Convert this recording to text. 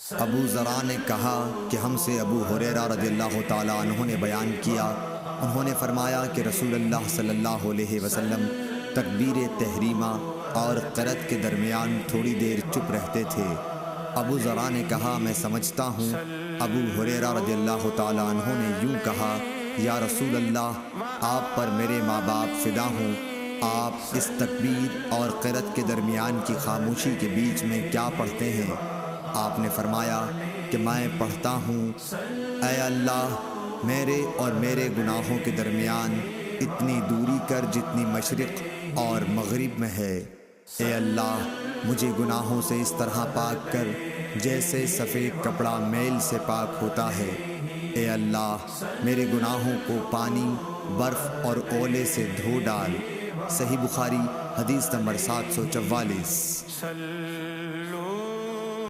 अबू ज़रा ने कहा कि हमसे अबू हुरैरा रज़ियल्लाहु ताला अन्हु ने बयान किया, उन्होंने फरमाया कि रसूलुल्लाह सल्लल्लाहु अलैहि वसल्लम तकबीर तहरीमा और क़िरात के दरमियान थोड़ी देर चुप रहते थे। अबू ज़रा ने कहा, मैं समझता हूँ अबू हुरैरा रज़ियल्लाहु ताला अन्हु ने यूँ कहा, या रसूलल्लाह, आप पर मेरे माँ बाप फ़िदा हूँ, आप इस तकबीर और क़िरात के दरमियान की खामोशी के बीच में क्या पढ़ते हैं? आपने फरमाया कि मैं पढ़ता हूँ, ऐ अल्लाह, मेरे और मेरे गुनाहों के दरमियान इतनी दूरी कर जितनी मशरिक़ और मग़रिब में है। ए अल्लाह, मुझे गुनाहों से इस तरह पाक कर जैसे सफ़ेद कपड़ा मैल से पाक होता है। ए अल्लाह, मेरे गुनाहों को पानी, बर्फ़ और ओले से धो डाल। सही बुखारी हदीस नंबर 744।